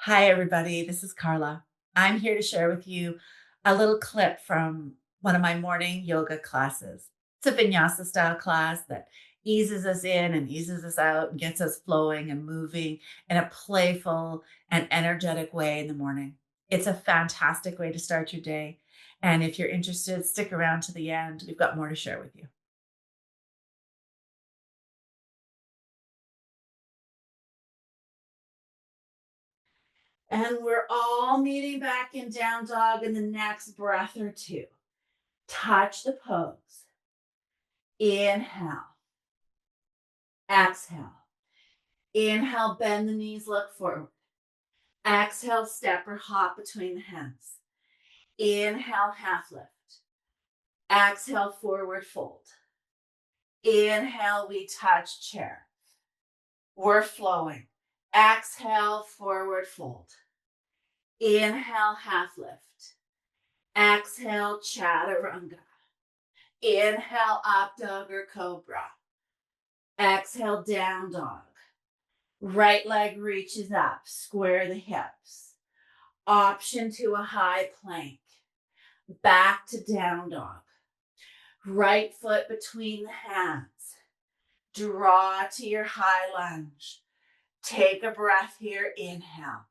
Hi, everybody. This is Carla. I'm here to share with you a little clip from one of my morning yoga classes. It's a vinyasa style class that eases us in and eases us out and gets us flowing and moving in a playful and energetic way in the morning. It's a fantastic way to start your day. And if you're interested, stick around to the end. We've got more to share with you. And we're all meeting back in down dog in the next breath or two. Touch the pose. Inhale, exhale. Inhale, bend the knees, look forward. Exhale, step or hop between the hands. Inhale, half lift. Exhale, forward fold. Inhale, we touch chair. We're flowing. Exhale, forward fold. Inhale, half lift. Exhale, chaturanga. Inhale, up dog or cobra. Exhale, down dog. Right leg reaches up, square the hips. Option to a high plank. Back to down dog. Right foot between the hands. Draw to your high lunge. Take a breath here. Inhale.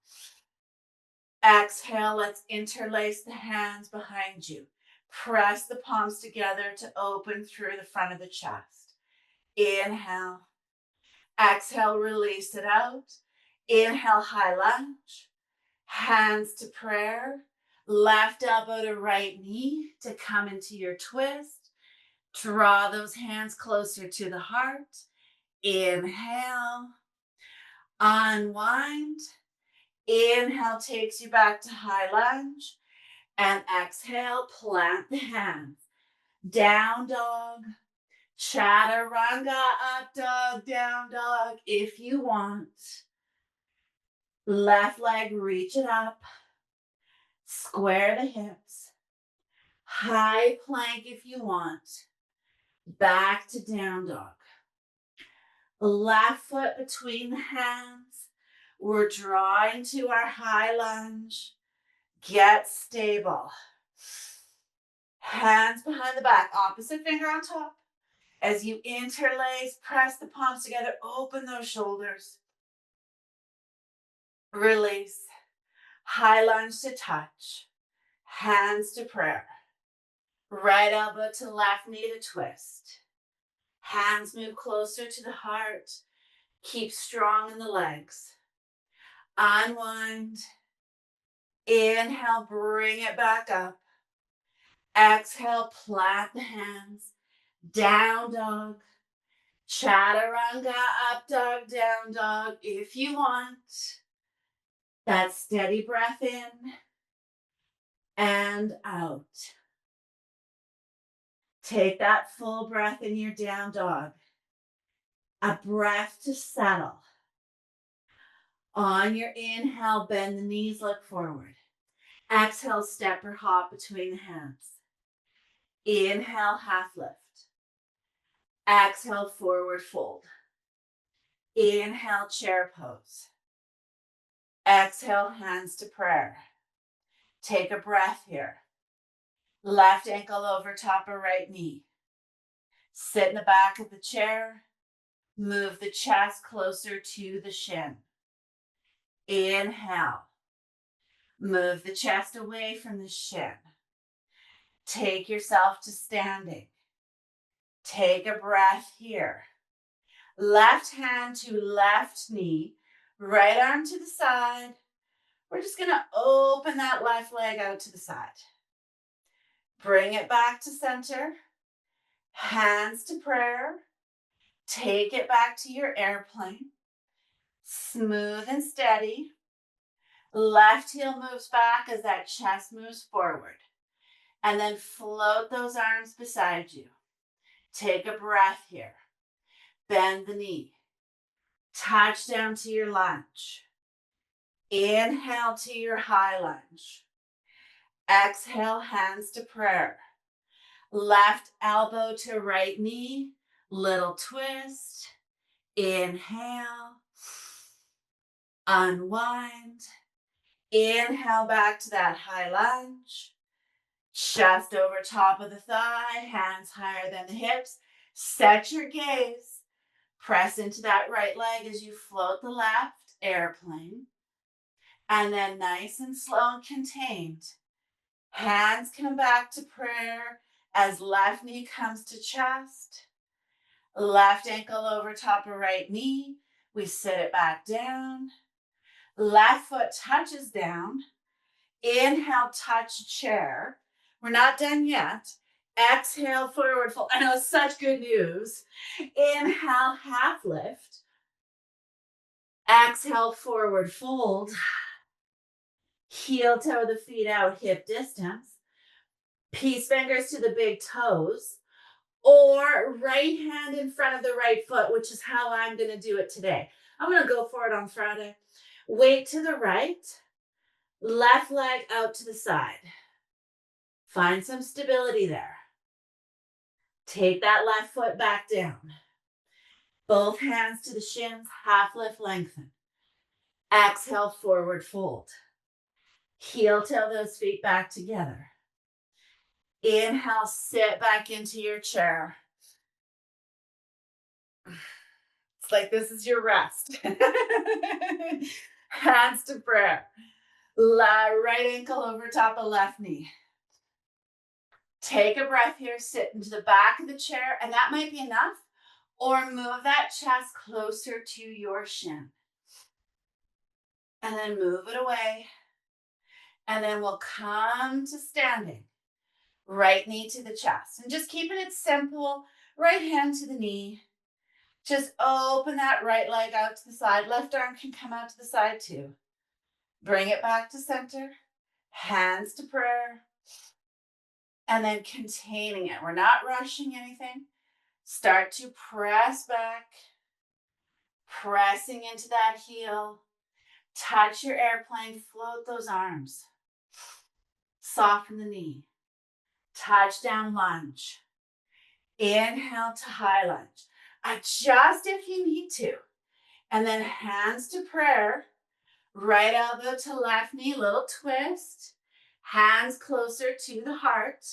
Exhale, let's interlace the hands behind you. Press the palms together to open through the front of the chest. Inhale. Exhale, release it out. Inhale, high lunge. Hands to prayer. Left elbow to right knee to come into your twist. Draw those hands closer to the heart. Inhale. Unwind. Inhale takes you back to high lunge. And exhale, plant the hands. Down dog. Chaturanga, up dog, down dog. If you want. Left leg, reach it up. Square the hips. High plank if you want. Back to down dog. Left foot between the hands. We're drawing to our high lunge. Get stable. Hands behind the back. Opposite finger on top. As you interlace, press the palms together. Open those shoulders. Release. High lunge to touch. Hands to prayer. Right elbow to left knee to twist. Hands move closer to the heart. Keep strong in the legs. Unwind. Inhale, bring it back up. Exhale, plant the hands. Down dog. Chaturanga, up dog, down dog. If you want. That steady breath in and out. Take that full breath in your down dog. A breath to settle. On your inhale, bend the knees, look forward. Exhale, step or hop between the hands. Inhale, half lift. Exhale, forward fold. Inhale, chair pose. Exhale, hands to prayer. Take a breath here. Left ankle over top of right knee. Sit in the back of the chair. Move the chest closer to the shin. Inhale. Move the chest away from the shin. Take yourself to standing. Take a breath here. Left hand to left knee. Right arm to the side. We're just going to open that left leg out to the side. Bring it back to center. Hands to prayer. Take it back to your airplane. Smooth and steady. Left heel moves back as that chest moves forward. And then float those arms beside you. Take a breath here. Bend the knee. Touch down to your lunge. Inhale to your high lunge. Exhale, hands to prayer. Left elbow to right knee. Little twist. Inhale. Unwind. Inhale back to that high lunge. Chest over top of the thigh, hands higher than the hips. Set your gaze. Press into that right leg as you float the left, airplane. And then nice and slow and contained. Hands come back to prayer as left knee comes to chest. Left ankle over top of right knee. We sit it back down. Left foot touches down. Inhale, touch chair. We're not done yet. Exhale, forward fold. I know it's such good news. Inhale, half lift. Exhale, forward fold. Heel toe the feet out, hip distance. Peace fingers to the big toes. Or right hand in front of the right foot, which is how I'm going to do it today. I'm going to go for it on Friday. Weight to the right. Left leg out to the side. Find some stability there. Take that left foot back down. Both hands to the shins, half lift, lengthen. Exhale, forward fold. Heel toe those feet back together. Inhale, sit back into your chair. It's like this is your rest. Hands to prayer. Right ankle over top of left knee. Take a breath here, sit into the back of the chair, and that might be enough. Or move that chest closer to your shin. And then move it away. And then we'll come to standing. Right knee to the chest. And just keeping it simple. Right hand to the knee. Just open that right leg out to the side. Left arm can come out to the side too. Bring it back to center. Hands to prayer. And then containing it. We're not rushing anything. Start to press back. Pressing into that heel. Touch your airplane. Float those arms. Soften the knee. Touch down lunge. Inhale to high lunge. Adjust if you need to. And then hands to prayer. Right elbow to left knee, little twist. Hands closer to the heart.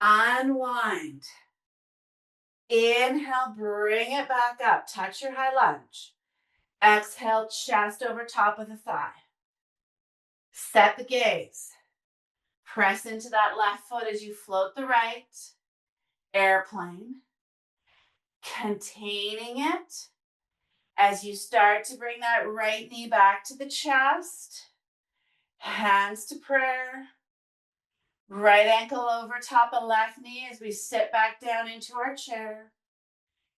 Unwind. Inhale, bring it back up. Touch your high lunge. Exhale, chest over top of the thigh. Set the gaze. Press into that left foot as you float the right. Airplane. Containing it as you start to bring that right knee back to the chest. Hands to prayer. Right ankle over top of left knee as we sit back down into our chair.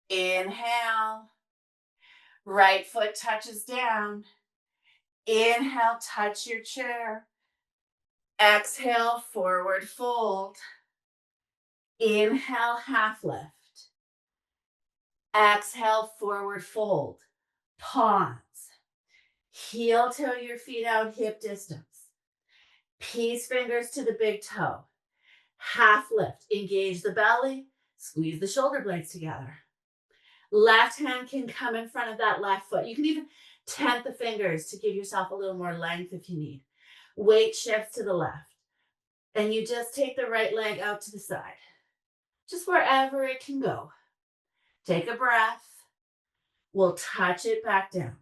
Inhale. Right foot touches down. Inhale, touch your chair. Exhale, forward fold. Inhale, half lift. Exhale, forward fold. Pause. Heel toe your feet out, hip distance. Peace fingers to the big toe. Half lift. Engage the belly. Squeeze the shoulder blades together. Left hand can come in front of that left foot. You can even tent the fingers to give yourself a little more length if you need. Weight shifts to the left. And you just take the right leg out to the side. Just wherever it can go. Take a breath. We'll touch it back down.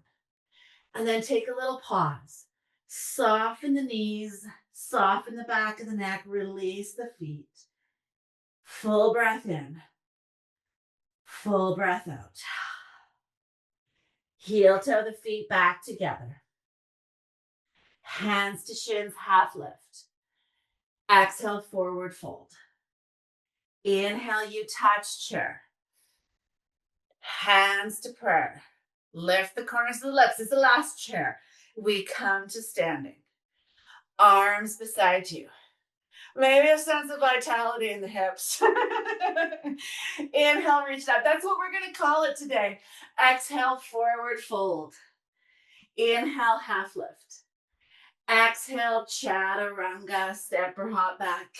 And then take a little pause. Soften the knees. Soften the back of the neck. Release the feet. Full breath in. Full breath out. Heel toe the feet back together. Hands to shins, half lift. Exhale, forward fold. Inhale, you touch chair. Hands to prayer. Lift the corners of the lips. It's the last chair. We come to standing. Arms beside you. Maybe a sense of vitality in the hips. Inhale, reach up. That's what we're going to call it today. Exhale, forward fold. Inhale, half lift. Exhale, chaturanga, step or hop back.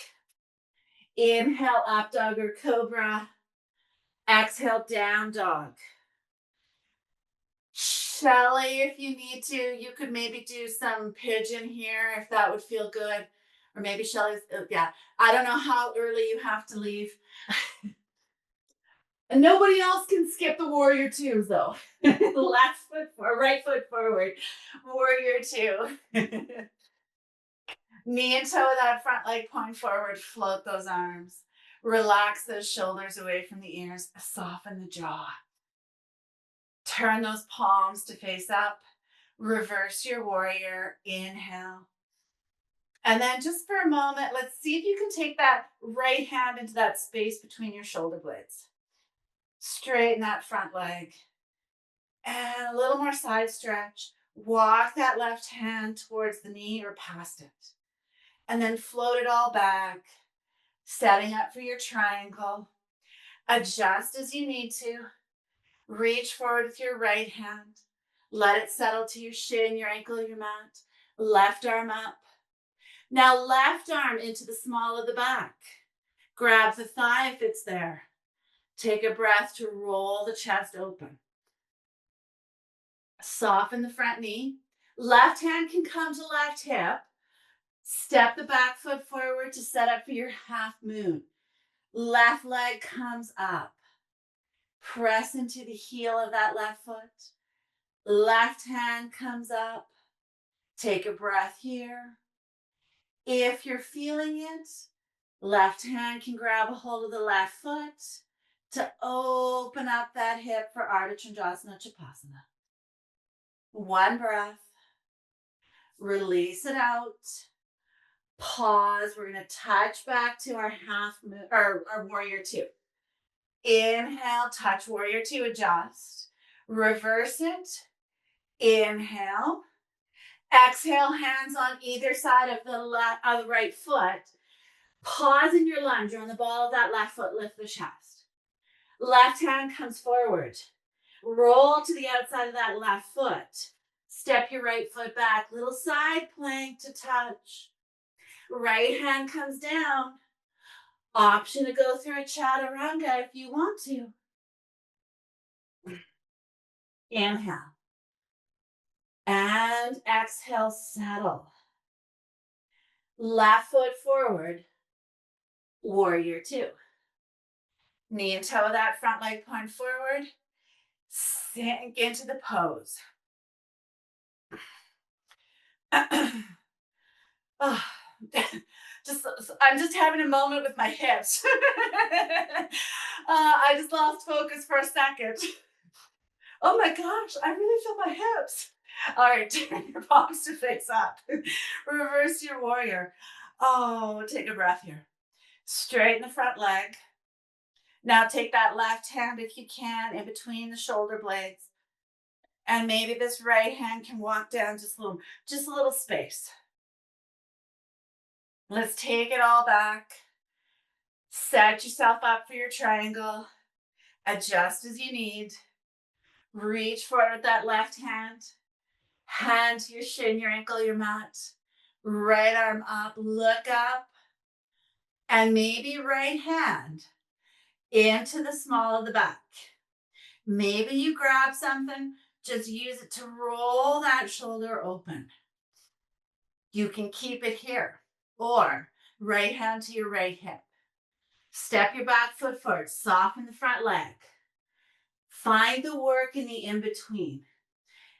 Inhale, up dog or cobra. Exhale, down dog. Shelly, if you need to, you could maybe do some pigeon here if that would feel good. Or maybe Shelly's, yeah. I don't know how early you have to leave. And nobody else can skip the warrior twos though. Left foot or right foot forward. Warrior two. Knee and toe that front leg point forward. Float those arms. Relax those shoulders away from the ears. Soften the jaw. Turn those palms to face up. Reverse your warrior. Inhale. And then just for a moment, let's see if you can take that right hand into that space between your shoulder blades. Straighten that front leg. And a little more side stretch. Walk that left hand towards the knee or past it. And then float it all back. Setting up for your triangle. Adjust as you need to. Reach forward with your right hand. Let it settle to your shin, your ankle, your mat. Left arm up. Now left arm into the small of the back. Grab the thigh if it's there. Take a breath to roll the chest open. Soften the front knee. Left hand can come to left hip. Step the back foot forward to set up for your half moon. Left leg comes up. Press into the heel of that left foot. Left hand comes up. Take a breath here. If you're feeling it, left hand can grab a hold of the left foot to open up that hip for Ardha Chandrasana Chapasana. One breath. Release it out. Pause. We're going to touch back to our half moon or our warrior two. Inhale, touch warrior two, adjust. Reverse it. Inhale. Exhale, hands on either side of the right foot. Pause in your lunge or on the ball of that left foot, lift the chest. Left hand comes forward. Roll to the outside of that left foot. Step your right foot back. Little side plank to touch. Right hand comes down. Option to go through a chaturanga if you want to. Inhale. And exhale, settle. Left foot forward. Warrior two. Knee and toe of that front leg point forward. Sink into the pose. Oh, I'm just having a moment with my hips. I just lost focus for a second. Oh my gosh, I really feel my hips. All right, turn your palms to face up. Reverse your warrior. Oh, take a breath here. Straighten the front leg. Now take that left hand, if you can, in between the shoulder blades. And maybe this right hand can walk down just a little space. Let's take it all back. Set yourself up for your triangle. Adjust as you need. Reach forward with that left hand. Hand to your shin, your ankle, your mat. Right arm up, look up. And maybe right hand into the small of the back. Maybe you grab something, just use it to roll that shoulder open. You can keep it here. Or right hand to your right hip. Step your back foot forward. Soften the front leg. Find the work in the in-between.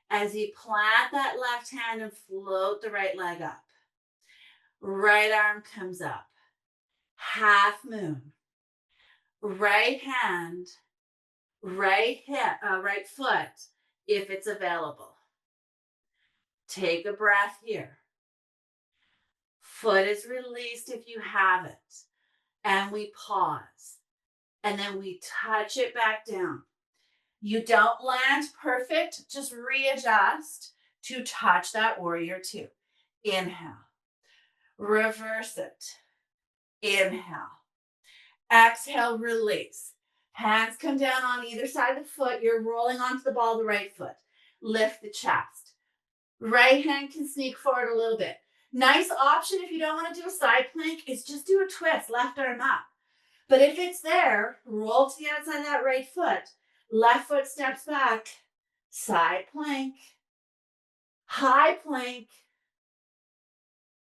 As you plant that left hand and float the right leg up. Right arm comes up. Half moon. Right hand, right hip, right foot, if it's available. Take a breath here. Foot is released if you have it. And we pause. And then we touch it back down. You don't land perfect, just readjust to touch that warrior two. Inhale. Reverse it. Inhale. Exhale, release. Hands come down on either side of the foot. You're rolling onto the ball of the right foot. Lift the chest. Right hand can sneak forward a little bit. Nice option if you don't want to do a side plank is just do a twist, left arm up. But if it's there, roll to the outside of that right foot. Left foot steps back. Side plank, high plank,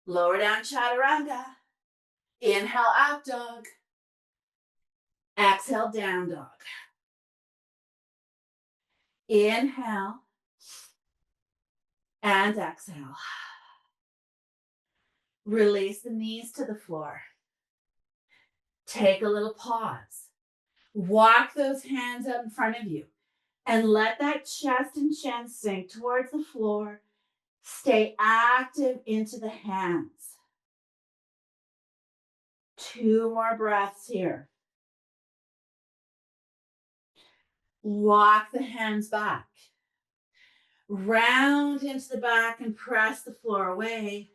lower down chaturanga. Inhale, up dog. Exhale, down dog. Inhale and exhale. Release the knees to the floor. Take a little pause. Walk those hands out in front of you and let that chest and chin sink towards the floor. Stay active into the hands. 2 more breaths here. Walk the hands back. Round into the back and press the floor away.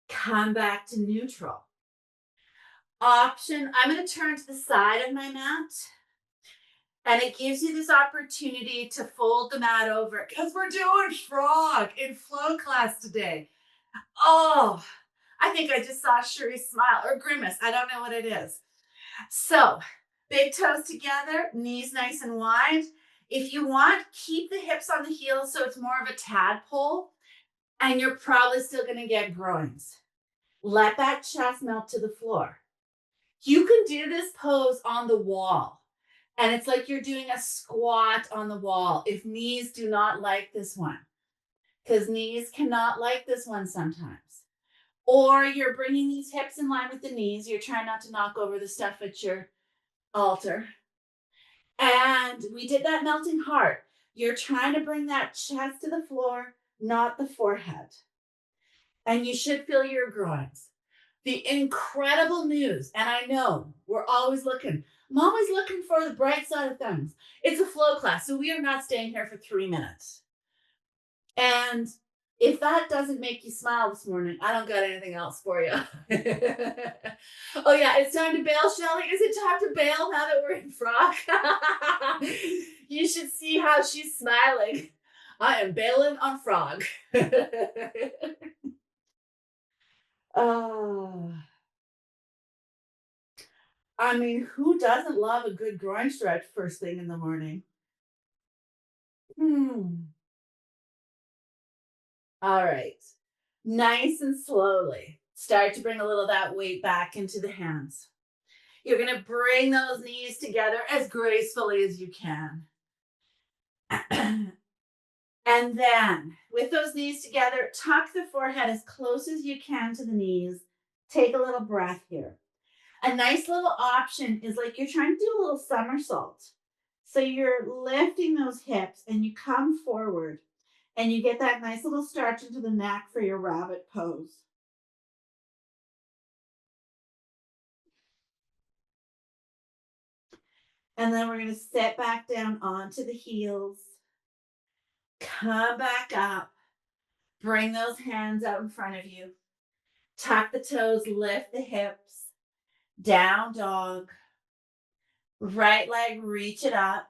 Come back to neutral. Option, I'm going to turn to the side of my mat. And it gives you this opportunity to fold the mat over because we're doing frog in flow class today. Oh, I think I just saw Sherry smile or grimace. I don't know what it is. So big toes together, knees nice and wide. If you want, keep the hips on the heels so it's more of a tadpole, and you're probably still going to get groins. Let that chest melt to the floor. You can do this pose on the wall. And it's like you're doing a squat on the wall if knees do not like this one, because knees cannot like this one sometimes. Or you're bringing these hips in line with the knees. You're trying not to knock over the stuff at your altar. And we did that melting heart. You're trying to bring that chest to the floor, not the forehead. And you should feel your groins. The incredible news, and I know we're always looking. I'm always looking for the bright side of things. It's a flow class, so we are not staying here for 3 minutes. And if that doesn't make you smile this morning, I don't got anything else for you. Oh yeah, it's time to bail, Shelly. Is it time to bail now that we're in frog? You should see how she's smiling. I am bailing on frog. Oh. I mean, who doesn't love a good groin stretch first thing in the morning? All right. Nice and slowly, start to bring a little of that weight back into the hands. You're going to bring those knees together as gracefully as you can. And then, with those knees together, tuck the forehead as close as you can to the knees. Take a little breath here. A nice little option is like you're trying to do a little somersault. So you're lifting those hips and you come forward and you get that nice little stretch into the neck for your rabbit pose. And then we're going to sit back down onto the heels. Come back up. Bring those hands out in front of you. Tuck the toes, lift the hips. Down dog. Right leg, reach it up.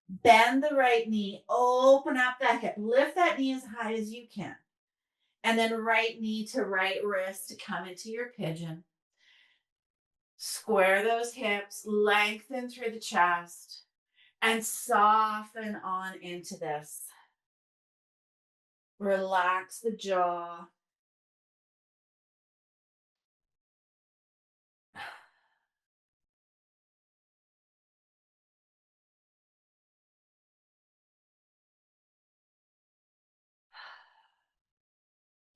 Bend the right knee. Open up that hip. Lift that knee as high as you can. And then right knee to right wrist to come into your pigeon. Square those hips, lengthen through the chest, and soften on into this. Relax the jaw.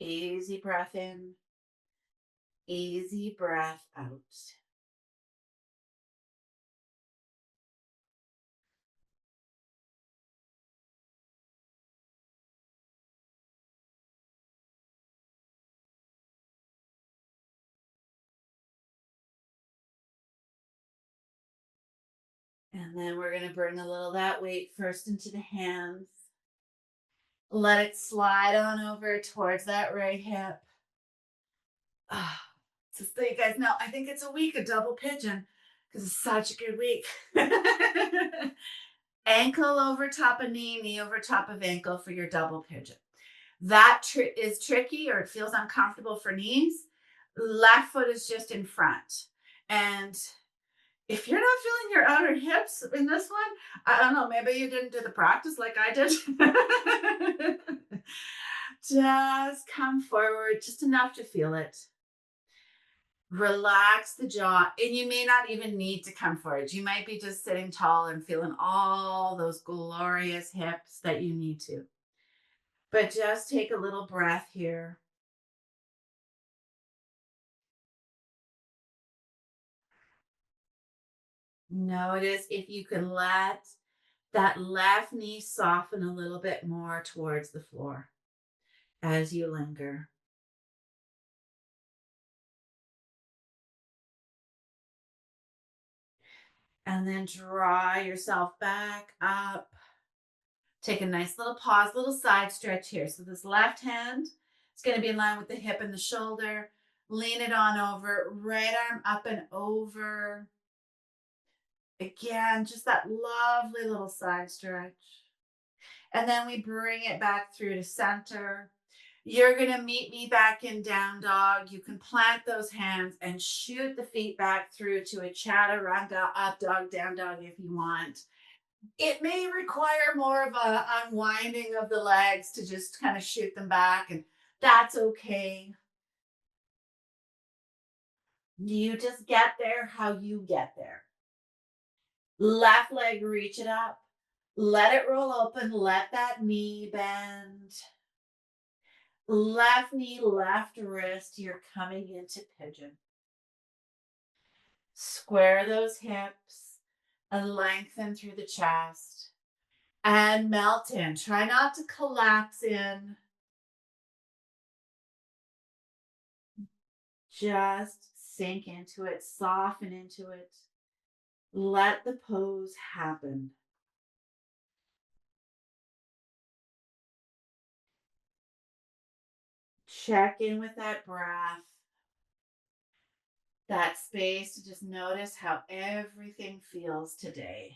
Easy breath in, easy breath out. And then we're going to bring a little of that weight first into the hands. Let it slide on over towards that right hip. Just so you guys know, I think it's a week of double pigeon because it's such a good week. Ankle over top of knee, knee over top of ankle for your double pigeon. That is tricky or it feels uncomfortable for knees. Left foot is just in front. And If you're not feeling your outer hips in this one, I don't know, maybe you didn't do the practice like I did. Just come forward, just enough to feel it. Relax the jaw, and you may not even need to come forward. You might be just sitting tall and feeling all those glorious hips that you need to. But just take a little breath here. Notice if you can let that left knee soften a little bit more towards the floor as you linger. And then draw yourself back up. Take a nice little pause, little side stretch here. So this left hand is going to be in line with the hip and the shoulder. Lean it on over, right arm up and over. Again, just that lovely little side stretch. And then we bring it back through to center. You're going to meet me back in down dog. You can plant those hands and shoot the feet back through to a chaturanga, up dog, down dog if you want. It may require more of a unwinding of the legs to just kind of shoot them back, and that's okay. You just get there how you get there. Left leg, reach it up. Let it roll open. Let that knee bend. Left knee, left wrist. You're coming into pigeon. Square those hips and lengthen through the chest and melt in. Try not to collapse in. Just sink into it, soften into it. Let the pose happen. Check in with that breath, that space to just notice how everything feels today.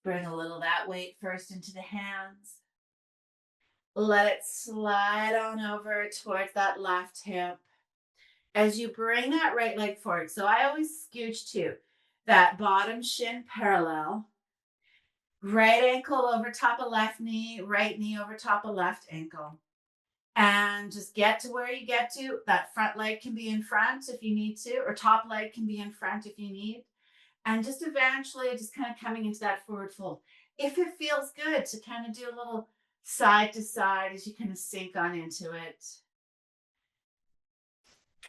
Bring a little of that weight first into the hands. Let it slide on over towards that left hip. As you bring that right leg forward, so I always scooch to that bottom shin parallel, right ankle over top of left knee, right knee over top of left ankle. And just get to where you get to. That front leg can be in front if you need to, or top leg can be in front if you need. And just eventually just kind of coming into that forward fold. If it feels good to kind of do a little side to side as you kind of sink on into it.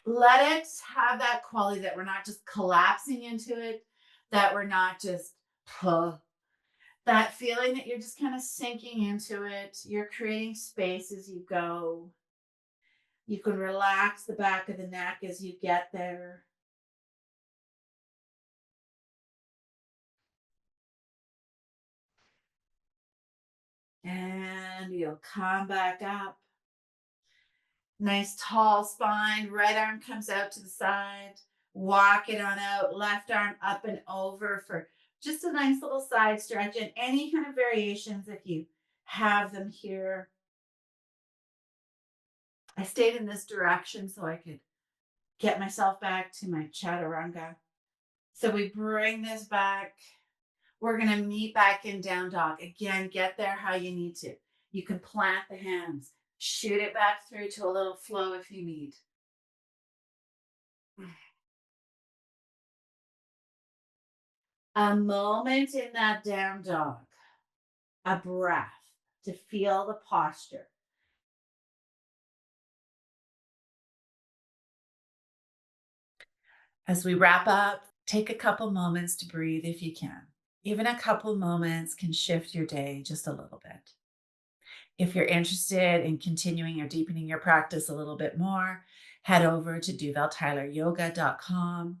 Let it have that quality that we're not just collapsing into it, that we're not just, that feeling that you're just kind of sinking into it. You're creating space as you go. You can relax the back of the neck as you get there. And you'll come back up. Nice tall spine. Right arm comes out to the side. Walk it on out. Left arm up and over for just a nice little side stretch. And any kind of variations if you have them here. I stayed in this direction so I could get myself back to my chaturanga. So we bring this back. We're going to meet back in down dog. Again, get there how you need to. You can plant the hands, shoot it back through to a little flow if you need. A moment in that down dog, a breath to feel the posture. As we wrap up, take a couple moments to breathe if you can. Even a couple moments can shift your day just a little bit. If you're interested in continuing or deepening your practice a little bit more, head over to DuvalTylerYoga.com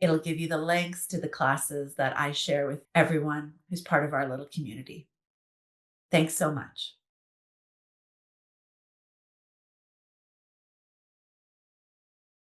It'll give you the links to the classes that I share with everyone who's part of our little community. Thanks so much.